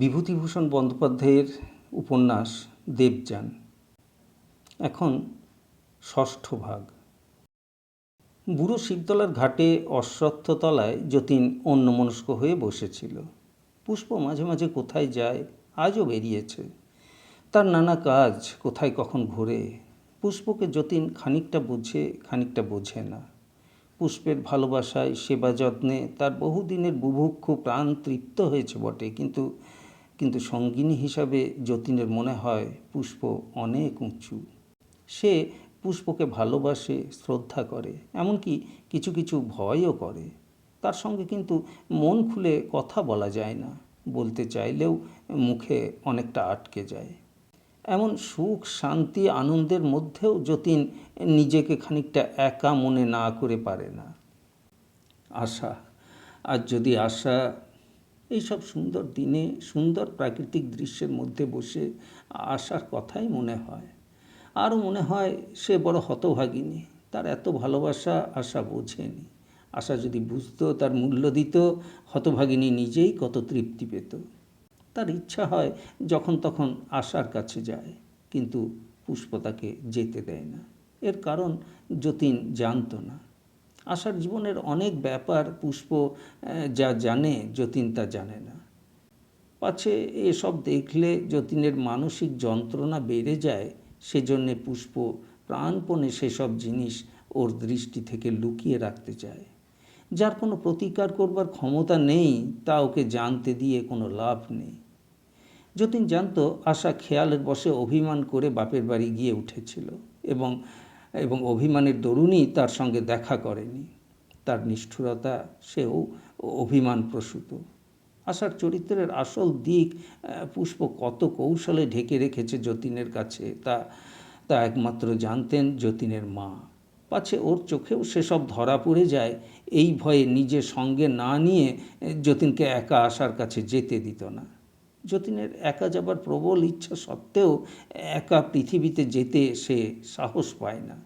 বিভূতিভূষণ বন্দ্যোপাধ্যায়ের উপন্যাস দেবযান এখন ষষ্ঠ ভাগ। বুড়ো শিবতলার ঘাটে অশ্বত্থতলায় যতীন অন্যমনস্ক হয়ে বসেছিল। পুষ্প মাঝে মাঝে কোথায় যায়, আজও বেরিয়েছে। তার নানা কাজ, কোথায় কখন ঘোরে। পুষ্পকে যতীন খানিকটা বোঝে, খানিকটা বোঝে না। পুষ্পের ভালোবাসায়, সেবা যত্নে তার বহুদিনের বুভুক্ষু প্রাণ তৃপ্ত হয়েছে বটে, কিন্তু সঙ্গিনী হিসাবে যতীনের মনে হয় পুষ্প অনেক উঁচু। সে পুষ্পকে ভালোবাসে, শ্রদ্ধা করে, এমনকি কিছু কিছু ভয়ও করে। তার সঙ্গে কিন্তু মন খুলে কথা বলা যায় না, বলতে চাইলেও মুখে অনেকটা আটকে যায়। এমন সুখ, শান্তি, আনন্দের মধ্যেও যতীন নিজেকে খানিকটা একা মনে না করে পারে না। আশা, আর যদি আশা এইসব সুন্দর দিনে সুন্দর প্রাকৃতিক দৃশ্যের মধ্যে বসে আশার কথাই মনে হয়। আরও মনে হয় সে বড় হতভাগিনী, তার এত ভালোবাসা আশা বোঝেনি। আশা যদি বুঝতো, তার মূল্য দিত, হতভাগিনী নিজেই কত তৃপ্তি পেত। তার ইচ্ছা হয় যখন তখন আশার কাছে যায়, কিন্তু পুষ্প তাকে যেতে দেয় না। এর কারণ যতীন জানতো না। আশার জীবনের অনেক ব্যাপার পুষ্প যা জানে, যতীন তা জানে না। পাছে এসব দেখলে যতীনের মানসিক যন্ত্রণা বেড়ে যায়, সেজন্যে পুষ্প প্রাণপণে সেসব জিনিস ওর দৃষ্টি থেকে লুকিয়ে রাখতে চায়। যার কোনো প্রতিকার করবার ক্ষমতা নেই, তা ওকে জানতে দিয়ে কোনো লাভ নেই। যতীন জানত আশা খেয়ালের বশে অভিমান করে বাপের বাড়ি গিয়ে উঠেছিল এবং অভিমানের দরুনই তার সঙ্গে দেখা করেনি। তার নিষ্ঠুরতা সেও অভিমান প্রসূত। আশার চরিত্রের আসল দিক পুষ্প কত কৌশলে ঢেকে রেখেছে যতীনের কাছে, তা একমাত্র জানতেন যতীনের মা। পাছে ওর চোখেও সেসব ধরা পড়ে যায়, এই ভয়ে নিজে সঙ্গে না নিয়ে যতীনকে একা আশার কাছে যেতে দিত না। যতীনের একা যাবার প্রবল ইচ্ছা সত্ত্বেও একা পৃথিবীতে যেতে সে সাহস পায় না।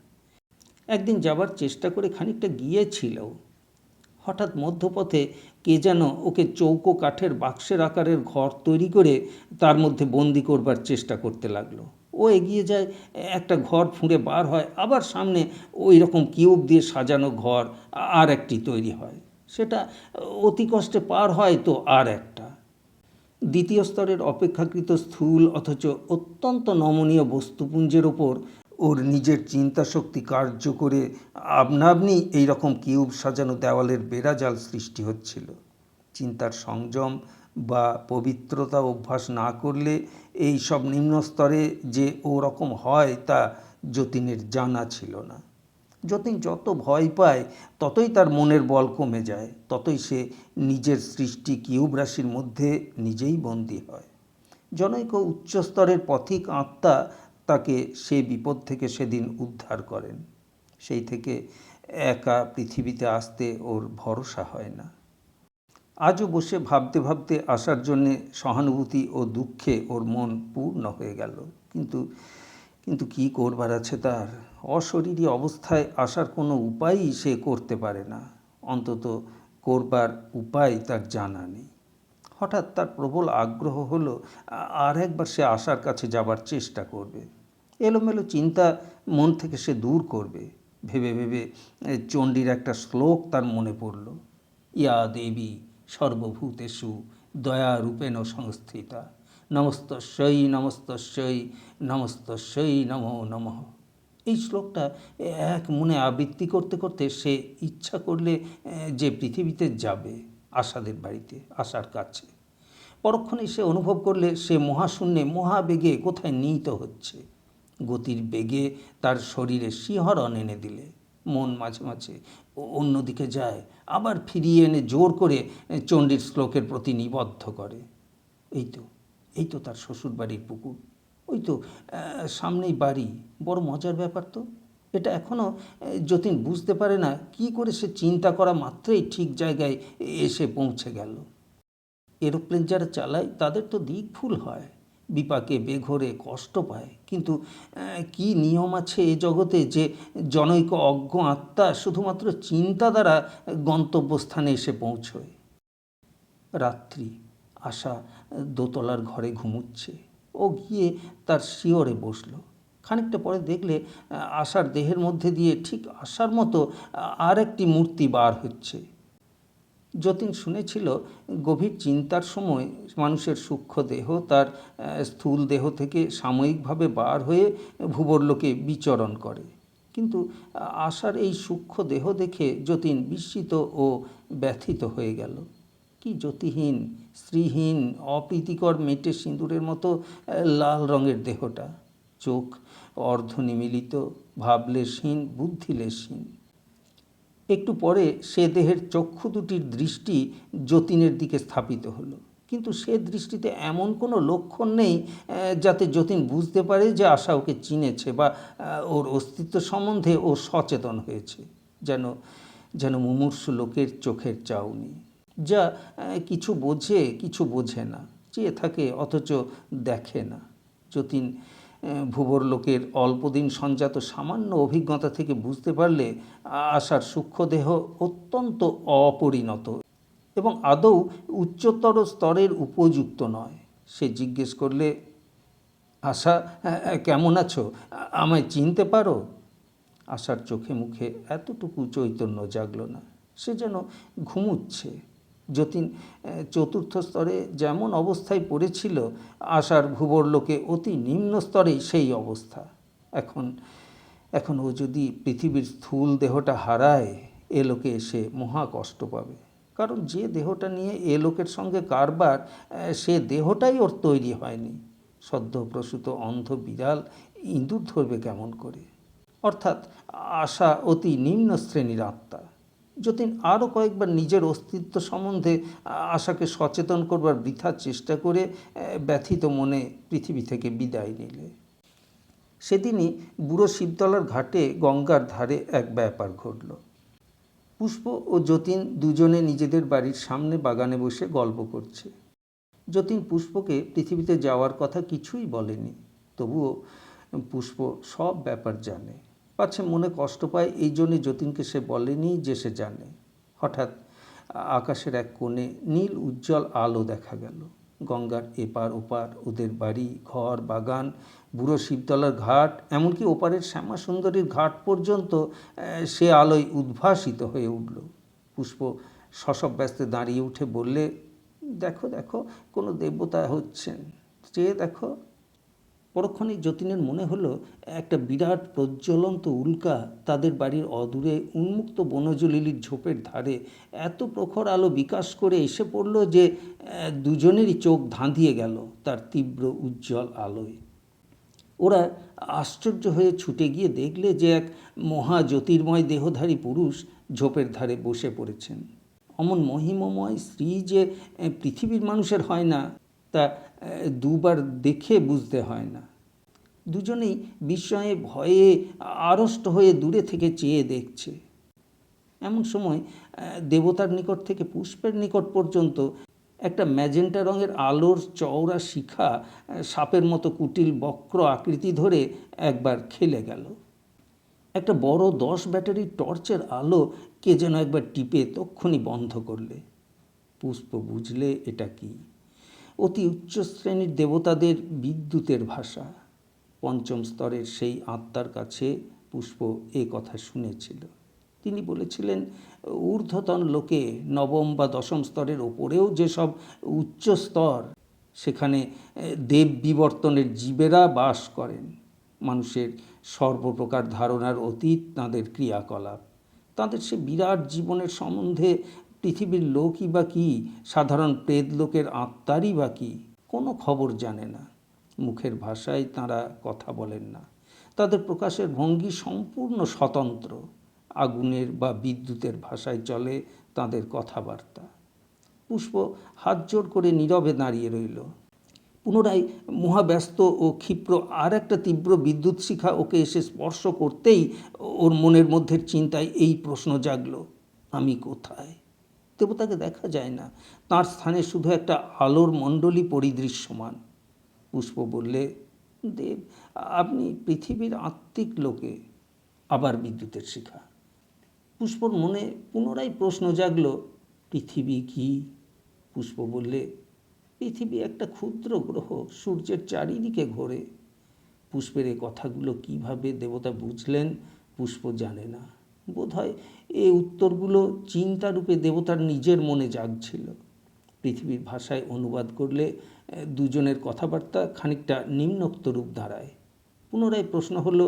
একদিন যাবার চেষ্টা করে খানিকটা গিয়েছিল। হঠাৎ মধ্যপথে কে যেন ওকে চৌকো কাঠের বাক্সের আকারের ঘর তৈরি করে তার মধ্যে বন্দি করবার চেষ্টা করতে লাগলো। ও এগিয়ে যায়, একটা ঘর ফুঁড়ে বার হয়, আবার সামনে ওই রকম কিউব দিয়ে সাজানো ঘর আর একটি তৈরি হয়। সেটা অতি কষ্টে পার হয় তো আর একটা। দ্বিতীয় স্তরের অপেক্ষাকৃত স্থূল অথচ অত্যন্ত নমনীয় বস্তুপুঞ্জের ওপর ওর নিজের চিন্তাশক্তি কার্য করে আপনি এইরকম কিউব সাজানো দেওয়ালের বেড়াজাল সৃষ্টি হচ্ছিল। চিন্তার সংযম বা পবিত্রতা অভ্যাস না করলে এই সব নিম্নস্তরে যে ওরকম হয় তা যতীনের জানা ছিল না। যতীন যত ভয় পায় ততই তার মনের বল কমে যায়, ততই সে নিজের সৃষ্টি কিউব রাশির মধ্যে নিজেই বন্দী হয়। জনৈক উচ্চস্তরের পথিক আত্মা তাকে সে বিপদ থেকে সেদিন উদ্ধার করেন। সেই থেকে একা পৃথিবীতে আসতে ওর ভরসা হয় না। আজও বসে ভাবতে ভাবতে আসার জন্যে সহানুভূতি ও দুঃখে ওর মন পূর্ণ হয়ে গেল। কিন্তু কি করবার আছে তার? অশরীরী অবস্থায় আসার কোনো উপায়ই সে করতে পারে না, অন্তত করবার উপায় তার জানা নেই। হঠাৎ তার প্রবল আগ্রহ হলো আর একবার সে আশার কাছে যাবার চেষ্টা করবে। এলোমেলো চিন্তা মন থেকে সে দূর করবে ভেবে ভেবে চণ্ডীর একটা শ্লোক তার মনে পড়ল। ইয়া দেবী সর্বভূতেষু দয়ারূপেণ সংস্থিতা নমস্তস্যৈ নমস্তস্যৈ নমস্তস্যৈ নমো নমঃ। এই শ্লোকটা এক মনে আবৃত্তি করতে করতে সে ইচ্ছা করলে যে পৃথিবীতে যাবে, আশাদের বাড়িতে, আশার কাছে। পরক্ষণে সে অনুভব করলে সে মহাশূন্যে মহাবেগে কোথায় নীত হচ্ছে। গতির বেগে তার শরীরে শিহরণ এনে দিলে মন মাঝে মাঝে অন্যদিকে যায়, আবার ফিরিয়ে এনে জোর করে চণ্ডীর শ্লোকের প্রতি নিবদ্ধ করে। এই তো তার শ্বশুরবাড়ির পুকুর, ওই তো সামনেই বাড়ি। বড় মজার ব্যাপার তো এটা। এখনও যতীন বুঝতে পারে না কি করে সে চিন্তা করা মাত্রই ঠিক জায়গায় এসে পৌঁছে গেল। এরোপ্লেন যারা চালায় তাদের তো দিক ভুল হয়, বিপাকে বেঘোরে কষ্ট পায়, কিন্তু কি নিয়ম আছে এ জগতে যে জনৈক অজ্ঞ আত্মা শুধুমাত্র চিন্তা দ্বারা গন্তব্যস্থানে এসে পৌঁছয়। রাত্রি, আশা দোতলার ঘরে ঘুমুচ্ছে। ও গিয়ে তার শিয়রে বসল। খানিকটা পরে দেখলে আশার দেহের মধ্যে দিয়ে ঠিক আশার মতো আর একটি মূর্তি বার হচ্ছে। যতীন শুনেছিল গভীর চিন্তার সময় মানুষের সূক্ষ্ম দেহ তার স্থূল দেহ থেকে সাময়িকভাবে বার হয়ে ভূবরলোকে বিচরণ করে। কিন্তু আশার এই সূক্ষ্ম দেহ দেখে যতীন বিস্মিত ও ব্যথিত হয়ে গেল। কি জ্যোতিহীন, শ্রীহীন, অপ্রীতিকর মেটে সিঁদুরের মতো লাল রঙের দেহটা। চোখ অর্ধনিমীলিত, ভাবলেশহীন, বুদ্ধিলেশহীন। একটু পরে সে দেহের চক্ষু দুটির দৃষ্টি যতীনের দিকে স্থাপিত হলো, কিন্তু সে দৃষ্টিতে এমন কোনো লক্ষণ নেই যাতে যতীন বুঝতে পারে যে আশা ওকে চিনেছে বা ওর অস্তিত্ব সম্বন্ধে ও সচেতন হয়েছে। যেন যেন মুমূর্ষু লোকের চোখের চাউনি, যা কিছু বোঝে কিছু বোঝে না, চেয়ে থাকে অথচ দেখে না। যতীন ভূবরলোকের অল্পদিন সঞ্জাত সামান্য অভিজ্ঞতা থেকে বুঝতে পারলে আশার সূক্ষ্মদেহ অত্যন্ত অপরিণত এবং আদৌ উচ্চতর স্তরের উপযুক্ত নয়। সে জিজ্ঞেস করলে, আশা, কেমন আছো? আমায় চিনতে পারো? আশার চোখে মুখে এতটুকু চৈতন্য জাগল না, সে যেন ঘুমুচ্ছে। যতীন চতুর্থ স্তরে যেমন অবস্থায় পড়েছিল, আশার ভূবরলোকে অতি নিম্ন স্তরেই সেই অবস্থা। এখন ও যদি পৃথিবীর স্থূল দেহটা হারায়, এ লোকে এসে মহা কষ্ট পাবে। কারণ যে দেহটা নিয়ে এ লোকের সঙ্গে কারবার, সে দেহটাই ওর তৈরি হয়নি। সদ্য প্রসূত অন্ধ বিড়াল ইঁদুর ধরবে কেমন করে? অর্থাৎ আশা অতি নিম্ন শ্রেণীর আত্মা। যতীন আরও কয়েকবার নিজের অস্তিত্ব সম্বন্ধে আশাকে সচেতন করবার বৃথা চেষ্টা করে ব্যথিত মনে পৃথিবী থেকে বিদায় নিলে। সেদিনই বুড়ো শিবতলার ঘাটে গঙ্গার ধারে এক ব্যাপার ঘটল। পুষ্প ও যতীন দুজনে নিজেদের বাড়ির সামনে বাগানে বসে গল্প করছে। যতীন পুষ্পকে পৃথিবীতে যাওয়ার কথা কিছুই বলেনি, তবুও পুষ্প সব ব্যাপার জানে। পাছে মনে কষ্ট পায় এই জন্যে যতীনকে সে বলেনি যে সে জানে। হঠাৎ আকাশের এক কোণে নীল উজ্জ্বল আলো দেখা গেল। গঙ্গার এপার ওপার ওদের বাড়ি, ঘর, বাগান, বুড়ো শিবতলার ঘাট, এমনকি ওপারের শ্যামাসুন্দরীর ঘাট পর্যন্ত সে আলোয় উদ্ভাসিত হয়ে উঠল। পুষ্প শশব্যস্তে দাঁড়িয়ে উঠে বললে, দেখো দেখো, কোনো দেবতা হচ্ছেন, চেয়ে দেখো। পরক্ষণেই যতীনের মনে হলো একটা বিরাট প্রজ্বলন্ত উল্কা তাদের বাড়ির অদূরে উন্মুক্ত বনজ লিলির ঝোপের ধারে এত প্রখর আলো বিকাশ করে এসে পড়ল যে দুজনেরই চোখ ধাঁধিয়ে গেল তার তীব্র উজ্জ্বল আলোয়। ওরা আশ্চর্য হয়ে ছুটে গিয়ে দেখলে যে এক মহা জ্যোতির্ময় দেহধারী পুরুষ ঝোপের ধারে বসে পড়েছেন। অমন মহিমময় স্ত্রী যে পৃথিবীর মানুষের হয় না, তা দুবার দেখে বুঝতে হয় না। দুজনেই বিস্ময়ে ভয়ে আড়ষ্ট হয়ে দূরে থেকে চেয়ে দেখছে। এমন সময় দেবতার নিকট থেকে পুষ্পের নিকট পর্যন্ত একটা ম্যাজেন্টা রঙের আলোর চওড়া শিখা সাপের মতো কুটিল বক্র আকৃতি ধরে একবার খেলে গেল। একটা বড় 10 ব্যাটারির টর্চের আলো কে যেন একবার টিপে তক্ষুনি বন্ধ করলে। পুষ্প বুঝলে এটা কি? অতি উচ্চ শ্রেণীর দেবতাদের বিদ্যুতের ভাষা। পঞ্চম স্তরের সেই আত্মার কাছে পুষ্প এ কথা শুনেছিল। তিনি বলেছিলেন, ঊর্ধ্বতন লোকে নবম বা দশম স্তরের ওপরেও যেসব উচ্চ স্তর, সেখানে দেব বিবর্তনের জীবেরা বাস করেন। মানুষের সর্বপ্রকার ধারণার অতীত তাঁদের ক্রিয়াকলাপ। তাঁদের সে বিরাট জীবনের সম্বন্ধে পৃথিবীর লোকই বা কী, সাধারণ প্রেত লোকের আত্মারই বা কী, কোনো খবর জানে না। মুখের ভাষায় তাঁরা কথা বলেন না। তাদের প্রকাশের ভঙ্গি সম্পূর্ণ স্বতন্ত্র। আগুনের বা বিদ্যুতের ভাষায় চলে তাঁদের কথাবার্তা। পুষ্প হাত জোড় করে নীরবে দাঁড়িয়ে রইল। পুনরায় মহাব্যস্ত ও ক্ষিপ্র আর একটা তীব্র বিদ্যুৎ শিখা ওকে এসে স্পর্শ করতেই ওর মনের মধ্যে চিন্তায় এই প্রশ্ন জাগল, আমি কোথায়? দেবতাকে দেখা যায় না, তার স্থানে শুধু একটা আলোর মণ্ডলী পরিদৃশ্যমান। পুষ্প বললে, দেব, আপনি পৃথিবীর আত্মিক লোকে। আবার বিদ্যুতের শিখা। পুষ্পর মনে পুনরায় প্রশ্ন জাগল, পৃথিবী কি? পুষ্প বললে, পৃথিবী একটা ক্ষুদ্র গ্রহ, সূর্যের চারিদিকে ঘোরে। পুষ্পের এই কথাগুলো কিভাবে দেবতা বুঝলেন পুষ্প জানে না। বোধহয় এই উত্তরগুলো চিন্তারূপে দেবতার নিজের মনে জাগছিল। পৃথিবীর ভাষায় অনুবাদ করলে দুজনের কথাবার্তা খানিকটা নিম্নোক্ত রূপ দাঁড়ায়। পুনরায় প্রশ্ন হলো,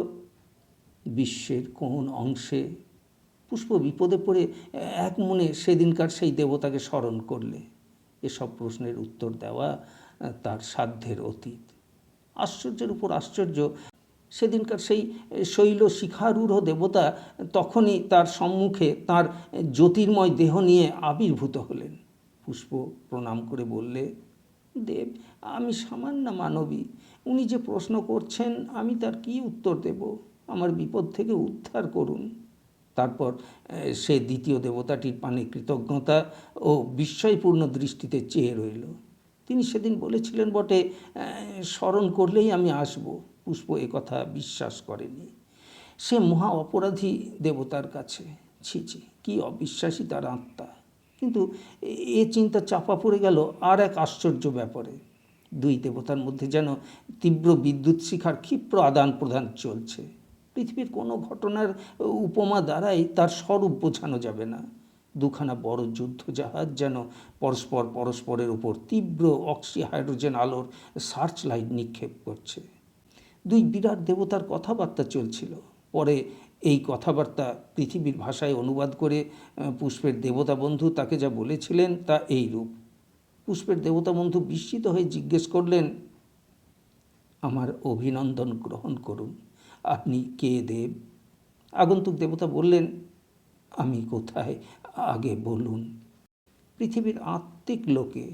বিশ্বের কোন অংশে? পুষ্প বিপদে পড়ে এক মনে সেদিনকার সেই দেবতাকে স্মরণ করলে। এসব প্রশ্নের উত্তর দেওয়া তার সাধ্যের অতীত। আশ্চর্যের উপর আশ্চর্য, সেদিনকার সেই শৈল শিখারূঢ় দেবতা তখনই তার সম্মুখে তার জ্যোতির্ময় দেহ নিয়ে আবির্ভূত হলেন। পুষ্প প্রণাম করে বললে, দেব, আমি সামান্য মানবী। উনি যে প্রশ্ন করছেন আমি তার কি উত্তর দেব? আমার বিপদ থেকে উদ্ধার করুন। তারপর সে দ্বিতীয় দেবতাটির পানে কৃতজ্ঞতা ও বিস্ময়পূর্ণ দৃষ্টিতে চেয়ে রইল। তিনি সেদিন বলেছিলেন বটে, স্মরণ করলেই আমি আসব। পুষ্প কথা বিশ্বাস করেনি। সে মহা অপরাধী দেবতার কাছে। ছি ছি, কি অবিশ্বাসী তার আত্মা। কিন্তু এ চিন্তা চাপা পড়ে গেল আর এক আশ্চর্য ব্যাপারে। দুই দেবতার মধ্যে যেন তীব্র বিদ্যুৎ শিখার ক্ষিপ্র আদান প্রদান চলছে। পৃথিবীর কোনো ঘটনার উপমা দ্বারাই তার স্বরূপ বোঝানো যাবে না। দুখানা বড় যুদ্ধ জাহাজ যেন পরস্পরের উপর তীব্র অক্সি হাইড্রোজেন আলোর সার্চ লাইট নিক্ষেপ করছে। দুই বিরাট দেবতার কথাবার্তা চলছিল। পরে এই কথাবার্তা পৃথিবীর ভাষায় অনুবাদ করে পুষ্পের দেবতা বন্ধু তাকে যা বলেছিলেন তা এই রূপ। পুষ্পের দেবতা বন্ধু বিস্মিত হয়ে জিজ্ঞেস করলেন, আমার অভিনন্দন গ্রহণ করুন। আপনি কে দেব? আগন্তুক দেবতা বললেন, আমি কোথায়, আগে বলুন। পৃথিবীর আত্মিক লোকে।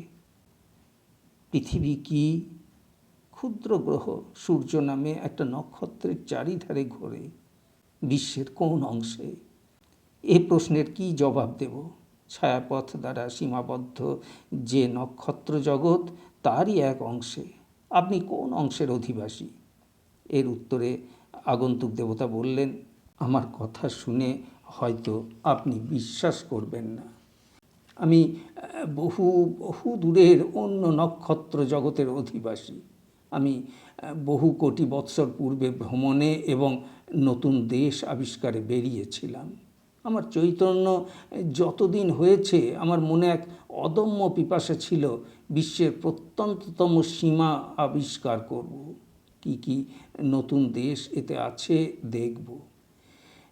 পৃথিবী কি? ক্ষুদ্র গ্রহ, সূর্য নামে একটা নক্ষত্রের চারিধারে ঘোরে। বিশ্বের কোন অংশে? এ প্রশ্নের কি জবাব দেব? ছায়াপথ দ্বারা সীমাবদ্ধ যে নক্ষত্র জগৎ তারই এক অংশে। আপনি কোন অংশের অধিবাসী? এর উত্তরে আগন্তুক দেবতা বললেন, আমার কথা শুনে হয়তো আপনি বিশ্বাস করবেন না। আমি বহু বহু দূরের অন্য নক্ষত্র জগতের অধিবাসী। আমি বহু কোটি বৎসর পূর্বে ভ্রমণে এবং নতুন দেশ আবিষ্কারে বেরিয়েছিলাম। আমার চৈতন্য যতদিন হয়েছে আমার মনে এক অদম্য পিপাসা ছিল বিশ্বের প্রত্যন্ততম সীমা আবিষ্কার করব। কি কি নতুন দেশ এতে আছে দেখব।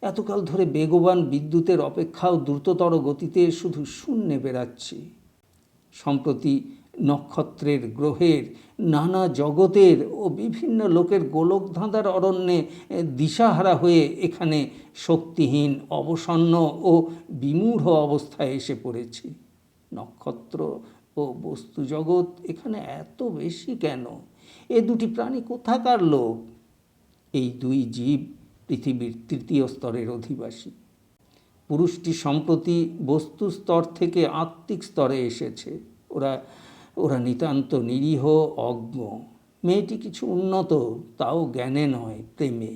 এতকাল ধরে বেগবান বিদ্যুতের অপেক্ষাও দ্রুততর গতিতে শুধু শূন্যে বেড়াচ্ছি। সম্প্রতি নক্ষত্রের, গ্রহের, নানা জগতের ও বিভিন্ন লোকের গোলকধাঁধার অরণ্যে দিশাহারা হয়ে এখানে শক্তিহীন, অবসন্ন ও বিমূঢ় অবস্থায় এসে পড়েছি। নক্ষত্র ও বস্তু জগৎ এখানে এত বেশি কেন? এ দুটি প্রাণী কোথাকার লোক? এই দুই জীব পৃথিবীর তৃতীয় স্তরের অধিবাসী। পুরুষটি সম্প্রতি বস্তু স্তর থেকে আত্মিক স্তরে এসেছে। ওরা নিতান্ত নিরীহ, অজ্ঞ। মেয়েটি কিছু উন্নত, তাও জ্ঞানে নয়, প্রেমে।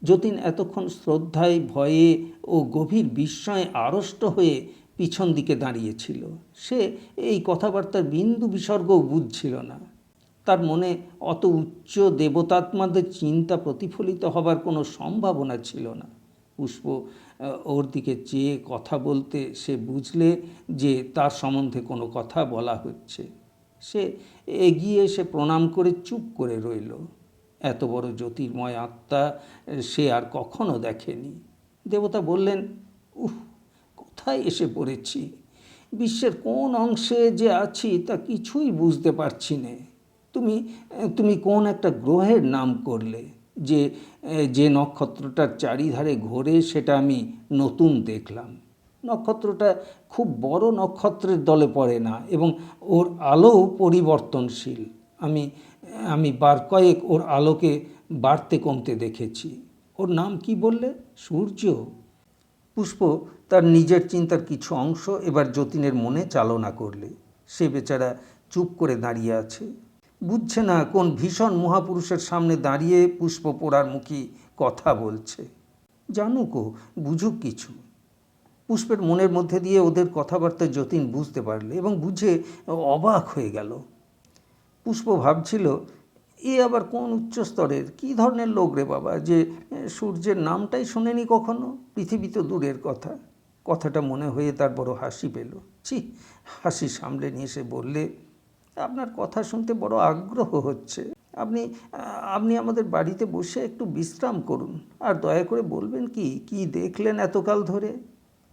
যতীন এতক্ষণ শ্রদ্ধায়, ভয়ে ও গভীর বিস্ময়ে আড়ষ্ট হয়ে পিছন দিকে দাঁড়িয়েছিল। সে এই কথাবার্তার বিন্দু বিসর্গও বুঝছিল না। তার মনে অত উচ্চ দেবতাত্মাদের চিন্তা প্রতিফলিত হবার কোনো সম্ভাবনা ছিল না। পুষ্প ওর দিকে চেয়ে কথা বলতে সে বুঝলে যে তার সম্বন্ধে কোনো কথা বলা হচ্ছে। সে এগিয়ে এসে প্রণাম করে চুপ করে রইল। এত বড় জ্যোতির্ময় আত্মা সে আর কখনো দেখেনি। দেবতা বললেন, কোথায় এসে পড়েছি? বিশ্বের কোন অংশে যে আছি তা কিছুই বুঝতে পারছি না। তুমি কোন একটা গ্রহের নাম করলে, যে নক্ষত্রটার চারিধারে ঘোরে সেটা আমি নতুন দেখলাম। নক্ষত্রটা খুব বড় নক্ষত্রের দলে পড়ে না এবং ওর আলোও পরিবর্তনশীল। আমি বার কয়েক ওর আলোকে বাড়তে কমতে দেখেছি। ওর নাম কি বললে? সূর্য। পুষ্প তার নিজের চিন্তার কিছু অংশ এবার যতীনের মনে চালনা করলে। সে বেচারা চুপ করে দাঁড়িয়ে আছে, বুঝছে না কোন ভীষণ মহাপুরুষের সামনে দাঁড়িয়ে পুষ্প পোড়ার মুখী কথা বলছে। জানুক ও বুঝুক কিছু। পুষ্পের মনের মধ্যে দিয়ে ওদের কথাবার্তা যতীন বুঝতে পারলে এবং বুঝে অবাক হয়ে গেল। পুষ্প ভাবছিল, এ আবার কোন উচ্চস্তরের কী ধরনের লোক রে বাবা, যে সূর্যের নামটাই শোনেনি কখনো, পৃথিবী তো দূরের কথা। কথাটা মনে হয়ে তার বড় হাসি পেল। ছি, হাসি সামলে নিয়ে সে বললে, আপনার কথা শুনতে বড় আগ্রহ হচ্ছে। আপনি আপনি আমাদের বাড়িতে বসে একটু বিশ্রাম করুন, আর দয়া করে বলবেন কি দেখলেন এতকাল ধরে।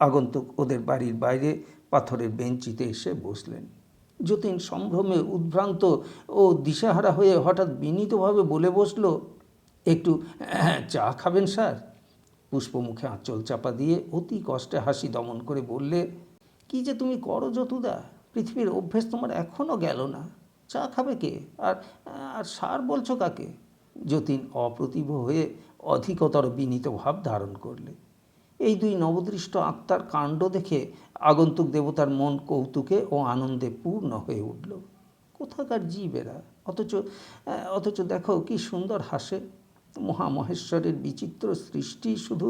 আগন্তুক ওদের বাড়ির বাইরে পাথরের বেঞ্চিতে এসে বসলেন। যতীন সম্ভ্রমে উদ্ভ্রান্ত ও দিশাহারা হয়ে হঠাৎ বিনীতভাবে বলে বসল, একটু চা খাবেন স্যার? পুষ্প মুখে আঁচল চাপা দিয়ে অতি কষ্টে হাসি দমন করে বললে, কি যে তুমি করো যতুদা, পৃথিবীর অভ্যেস তোমার এখনও গেল না। চা খাবে কে, আর আর সার বলছো কাকে? যতীন অপ্রতিভ হয়ে অধিকতর বিনীত ভাব ধারণ করলে। এই দুই নবদৃষ্ট আত্মার কাণ্ড দেখে আগন্তুক দেবতার মন কৌতুকে ও আনন্দে পূর্ণ হয়ে উঠল। কোথাকার জীব এরা, অথচ দেখো কি সুন্দর হাসে। মহামহেশ্বরের বিচিত্র সৃষ্টি শুধু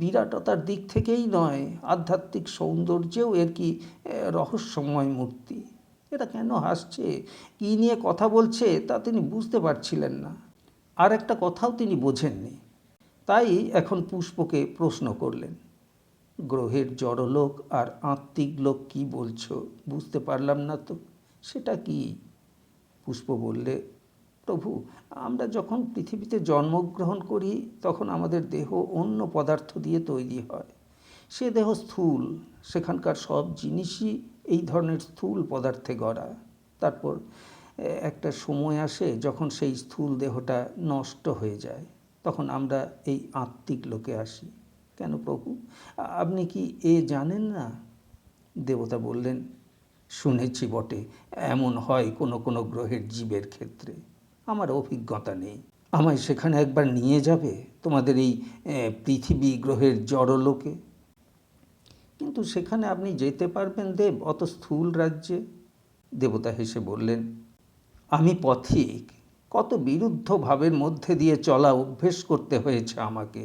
বিরাটতার দিক থেকেই নয়, আধ্যাত্মিক সৌন্দর্যেও এর কি রহস্যময় মূর্তি। এরা কেন হাসছে, কী নিয়ে কথা বলছে তা তিনি বুঝতে পারছিলেন না। আর একটা কথাও তিনি বোঝেননি। তাই এখন পুষ্পকে প্রশ্ন করলেন, গ্রহের জড়লোক আর আত্মিক লোক কী বলছো, বুঝতে পারলাম না তো, সেটা কি? পুষ্প বললে, প্রভু, আমরা যখন পৃথিবীতে জন্মগ্রহণ করি তখন আমাদের দেহ অন্য পদার্থ দিয়ে তৈরি হয়। সে দেহ স্থূল, সেখানকার সব জিনিসই এই ধরনের স্থূল পদার্থে গড়া। তারপর একটা সময় আসে যখন সেই স্থূল দেহটা নষ্ট হয়ে যায়, তখন আমরা এই আত্মিক লোকে আসি। কেন প্রভু, আপনি কি জানেন না? দেবতা বললেন, শুনেছি বটে, এমন হয় কোনো কোনো গ্রহের জীবের ক্ষেত্রে। আমার অভিজ্ঞতা নেই। আমায় সেখানে একবার নিয়ে যাবে, তোমাদের এই পৃথিবী গ্রহের জড়লোকে? কিন্তু সেখানে আপনি যেতে পারবেন দেব, অত স্থূল রাজ্যে? দেবতা হেসে বললেন, আমি পথিক, কত বিরুদ্ধ ভাবের মধ্যে দিয়ে চলা অভ্যেস করতে হয়েছে আমাকে,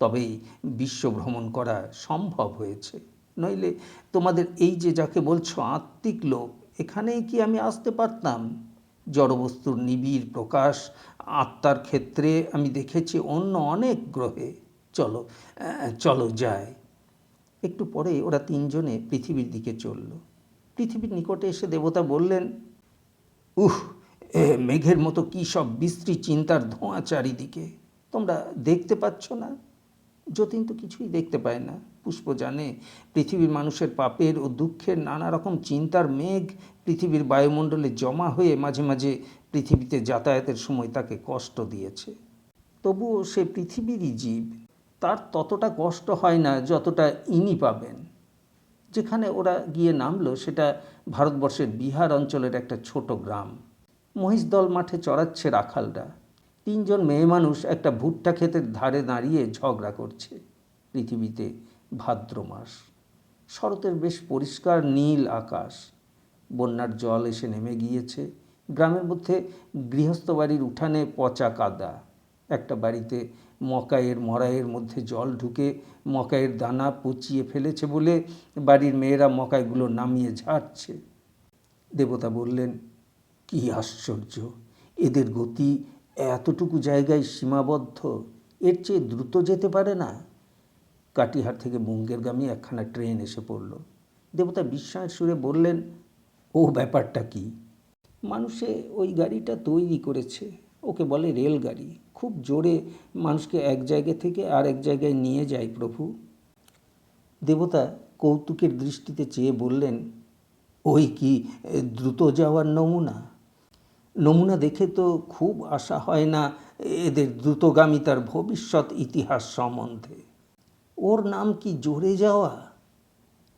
তবেই বিশ্ব ভ্রমণ করা সম্ভব হয়েছে। নইলে তোমাদের এই যে যাকে বলছো আত্মিক লোক, এখানেই কি আমি আসতে পারতাম? জড়বস্তুর নিবিড় প্রকাশ আত্মার ক্ষেত্রে আমি দেখেছি অন্য অনেক গ্রহে। চলো চলো যাই। একটু পরে ওরা তিনজনে পৃথিবীর দিকে চলল। পৃথিবীর নিকটে এসে দেবতা বললেন, মেঘের মতো কী সব বিশ্রী চিন্তার ধোঁয়া চারিদিকে, তোমরা দেখতে পাচ্ছ না? যতীন তো কিছুই দেখতে পায় না। পুষ্প জানে পৃথিবীর মানুষের পাপের ও দুঃখের নানা রকম চিন্তার মেঘ পৃথিবীর বায়ুমণ্ডলে জমা হয়ে মাঝে মাঝে পৃথিবীতে যাতায়াতের সময় তাকে কষ্ট দিয়েছে। তবুও সে পৃথিবীরই জীব, তার ততটা কষ্ট হয় না যতটা ইনি পাবেন। যেখানে ওরা গিয়ে নামলো সেটা ভারতবর্ষের বিহার অঞ্চলের একটা ছোট গ্রাম। মহিষদল মাঠে চড়াচ্ছে রাখালরা। তিনজন মেয়ে মানুষ একটা ভুট্টা ক্ষেতের ধারে দাঁড়িয়ে ঝগড়া করছে। পৃথিবীতে ভাদ্র মাস, শরতের বেশ পরিষ্কার নীল আকাশ। বন্যার জল এসে নেমে গিয়েছে। গ্রামের মধ্যে গৃহস্থ বাড়ির উঠানে পচা কাদা। একটা বাড়িতে মকাইয়ের মড়াইয়ের মধ্যে জল ঢুকে মকাইয়ের দানা পচিয়ে ফেলেছে বলে বাড়ির মেয়েরা মকাইগুলো নামিয়ে ঝাড়ছে। দেবতা বললেন, কি আশ্চর্য, এদের গতি এতটুকু জায়গায় সীমাবদ্ধ, এর চেয়ে দ্রুত যেতে পারে না? কাটিহার থেকে মুঙ্গেরগামী একখানা ট্রেন এসে পড়ল। দেবতা বিস্ময়ের সুরে বললেন, ও ব্যাপারটা কি? মানুষে ওই গাড়িটা তৈরি করেছে, ওকে বলে রেলগাড়ি। খুব জোরে মানুষকে এক জায়গা থেকে আর এক জায়গায় নিয়ে যায় প্রভু। দেবতা কৌতুকের দৃষ্টিতে চেয়ে বললেন, ওই কি দ্রুত যাওয়ার নমুনা দেখে তো খুব আশা হয় না এদের দ্রুতগামিতার ভবিষ্যৎ ইতিহাস সম্বন্ধে। ওর নাম কি জোরে যাওয়া?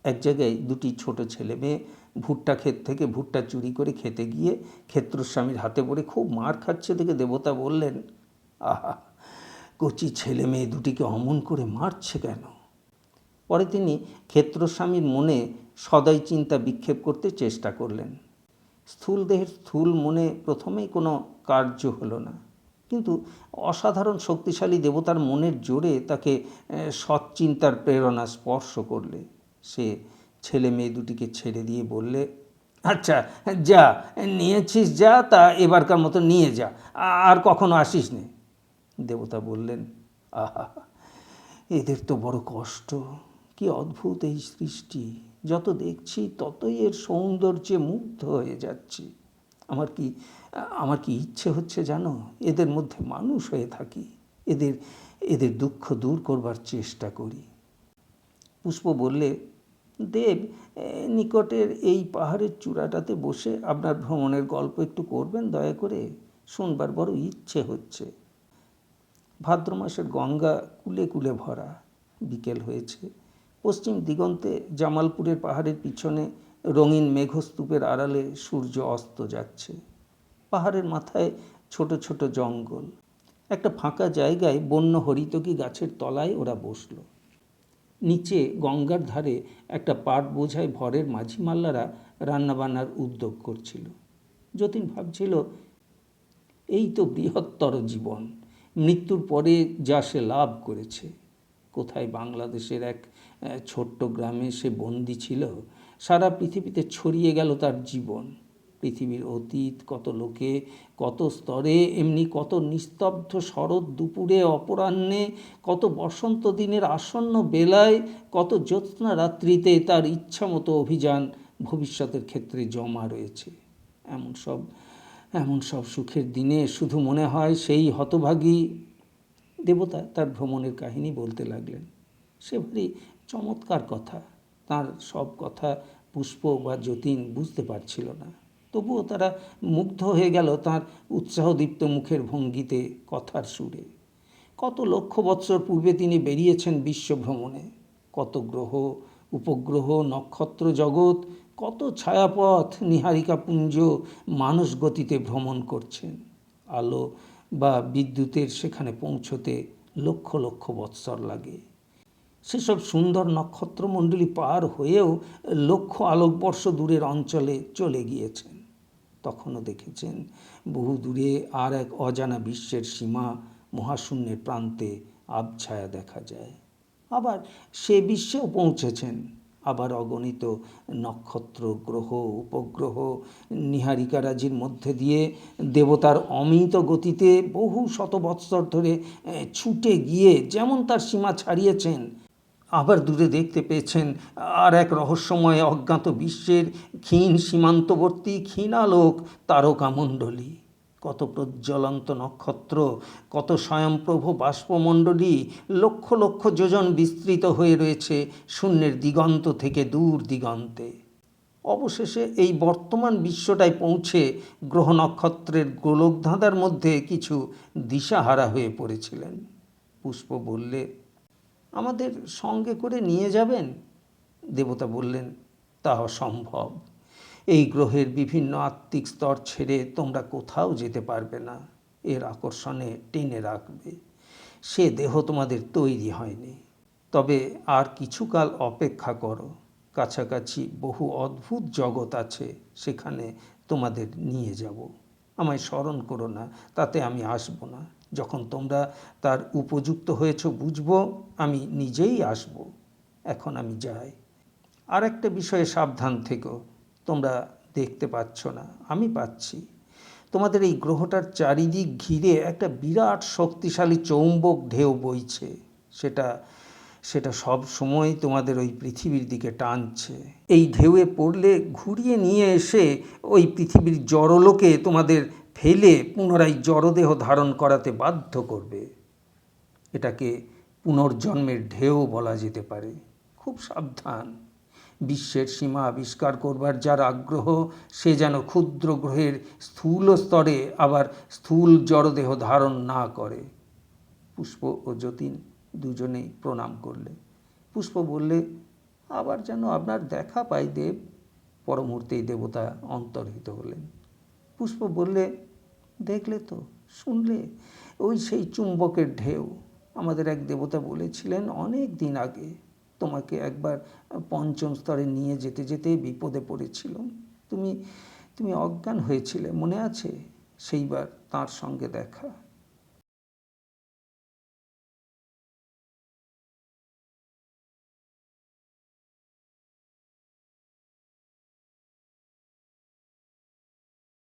এক জায়গায় দুটি ছোট ছেলে মেয়ে ভুট্টা ক্ষেত থেকে ভুট্টা চুরি করে খেতে গিয়ে ক্ষেত্রস্বামীর হাতে পড়ে খুব মার খাচ্ছে দেখে দেবতা বললেন, আহা, কচি ছেলে মেয়ে দুটিকে অমন করে মারছে কেন? পরে তিনি ক্ষেত্রস্বামীর মনে সদয় চিন্তা বিক্ষেপ করতে চেষ্টা করলেন। স্থূল দেহের স্থূল মনে প্রথমেই কোনো কার্য হলো না, কিন্তু অসাধারণ শক্তিশালী দেবতার মনের জোরে তাকে সৎচিন্তার প্রেরণা স্পর্শ করলে সে ছেলে মেয়ে দুটিকে ছেড়ে দিয়ে বললে, আচ্ছা যা, নিয়েছিস যা, তা এবারকার মতো নিয়ে যা, আর কখনো আসিস নে। দেবতা বললেন, আহা, এদের তো বড় কষ্ট। কি অদ্ভুত এই সৃষ্টি! যত দেখছি ততই এর সৌন্দর্যে মুগ্ধ হয়ে যাচ্ছি। আমার কি ইচ্ছে হচ্ছে জানো, এদের মধ্যে মানুষ হয়ে থাকি, এদের এদের দুঃখ দূর করবার চেষ্টা করি। পুষ্প বললে, দেব, নিকটের এই পাহাড়ের চূড়াটাতে বসে আপনার ভ্রমণের গল্প একটু করবেন দয়া করে? শুনবার বড় ইচ্ছে হচ্ছে। ভাদ্র মাসের গঙ্গা কুলে কুলে ভরা। বিকেল হয়েছে। পশ্চিম দিগন্তে জামালপুরের পাহাড়ের পিছনে রঙিন মেঘস্তূপের আড়ালে সূর্য অস্ত যাচ্ছে। পাহাড়ের মাথায় ছোট ছোট জঙ্গল। একটা ফাঁকা জায়গায় বন্য হরিতকি গাছের তলায় ওরা বসল। নিচে গঙ্গার ধারে একটা পাট বোঝাই ভরের মাঝি মাল্লারা রান্নাবান্নার উদ্যোগ করছিল। যতীন ভাবছিল, এই তো বৃহত্তর জীবন। মৃত্যুর পরে যা সে লাভ করেছে। কোথায় বাংলাদেশের এক ছোট্ট গ্রামে সে বন্দী ছিল, সারা পৃথিবীতে ছড়িয়ে গেল তার জীবন। পৃথিবীর অতীত, কত লোকে, কত স্তরে, এমনি কত নিস্তব্ধ শরৎ দুপুরে, অপরাহ্নে, কত বসন্ত দিনের আসন্ন বেলায়, কত জ্যোৎস্না রাত্রিতে তার ইচ্ছামতো অভিযান ভবিষ্যতের ক্ষেত্রে জমা রয়েছে। এমন সব সুখের দিনে শুধু মনে হয় সেই হতভাগী। দেবতা তার ভ্রমণের কাহিনী বলতে লাগলেন। সে ভারী চমৎকার কথা। তার সব কথা পুষ্প বা যতীন বুঝতে পারছিল না। তবুও তারা মুগ্ধ হয়ে গেল তার উৎসাহদীপ্ত মুখের ভঙ্গিতে, কথার সুরে। কত লক্ষ বৎসর পূর্বে তিনি বেরিয়েছেন বিশ্বভ্রমণে। কত গ্রহ, উপগ্রহ, নক্ষত্র জগৎ, কত ছায়াপথ, নীহারিকাপুঞ্জ মানস গতিতে ভ্রমণ করছেন। আলো বা বিদ্যুতের সেখানে পৌঁছতে লক্ষ লক্ষ বৎসর লাগে। সেসব সুন্দর নক্ষত্রমণ্ডলী পার হয়েও লক্ষ আলোকবর্ষ দূরের অঞ্চলে চলে গিয়েছেন। তখনও দেখেছেন বহু দূরে আর এক অজানা বিশ্বের সীমা, মহাশূন্যের প্রান্তে আবছায়া দেখা যায়। আবার সে বিশ্বেও পৌঁছেছেন। আবার অগণিত নক্ষত্র, গ্রহ, উপগ্রহ, নীহারিকারাজির মধ্যে দিয়ে দেবতার অমিত গতিতে বহু শত বৎসর ধরে ছুটে গিয়ে যেমন তার সীমা ছাড়িয়েছেন, আবার দূরে দেখতে পেয়েছেন আর এক রহস্যময় অজ্ঞাত বিশ্বের ক্ষীণ সীমান্তবর্তী ক্ষীণালোক তারকামণ্ডলী। কত প্রজ্বলন্ত নক্ষত্র, কত স্বয়ংপ্রভ বাষ্পমণ্ডলী লক্ষ লক্ষ যোজন বিস্তৃত হয়ে রয়েছে শূন্যের দিগন্ত থেকে দূর দিগন্তে। অবশেষে এই বর্তমান বিশ্বটায় পৌঁছে গ্রহ নক্ষত্রের গোলকধাঁধার মধ্যে কিছু দিশাহারা হয়ে পড়েছিলেন। পুষ্প বললে, আমাদের সঙ্গে করে নিয়ে যাবেন? দেবতা বললেন, তা অসম্ভব। এই গ্রহের বিভিন্ন আত্মিক স্তর ছেড়ে তোমরা কোথাও যেতে পারবে না। এর আকর্ষণে টেনে রাখবে। সে দেহ তোমাদের তৈরি হয়নি। তবে আর কিছুকাল অপেক্ষা করো। কাছাকাছি বহু অদ্ভুত জগৎ আছে, সেখানে তোমাদের নিয়ে যাব। আমায় স্মরণ করো না, তাতে আমি আসব না। যখন তোমরা তার উপযুক্ত হয়েছ বুঝব, আমি নিজেই আসব। এখন আমি যাই। আর একটা বিষয়ে সাবধান থেকো। তোমরা দেখতে পাচ্ছ না, আমি পাচ্ছি। তোমাদের এই গ্রহটার চারিদিক ঘিরে একটা বিরাট শক্তিশালী চৌম্বক ঢেউ বইছে। সেটা সব সময় তোমাদের ওই পৃথিবীর দিকে টানছে। এই ঢেউয়ে পড়লে ঘুরিয়ে নিয়ে এসে ওই পৃথিবীর জড়লোকে তোমাদের ফেলে পুনরায় জড়দেহ ধারণ করাতে বাধ্য করবে। এটাকে পুনর্জন্মের ঢেউ বলা যেতে পারে। খুব সাবধান। বিশ্বের সীমা আবিষ্কার করবার যার আগ্রহ, সে যেন ক্ষুদ্র গ্রহের স্থূল স্তরে আবার স্থূল জড়দেহ ধারণ না করে। পুষ্প ও যতীন দুজনেই প্রণাম করলে। পুষ্প বললে, আবার যেন আপনার দেখা পাই দেব। পর মুহূর্তেই দেবতা অন্তর্হিত হলেন। পুষ্প বললে, দেখলে তো, শুনলে, ওই সেই চুম্বকের ঢেউ। আমাদের এক দেবতা বলেছিলেন অনেক দিন আগে, তোমাকে একবার পঞ্চম স্তরে নিয়ে যেতে যেতে বিপদে পড়েছিলাম। তুমি অজ্ঞান হয়েছিলে, মনে আছে? সেইবার তাঁর সঙ্গে দেখা।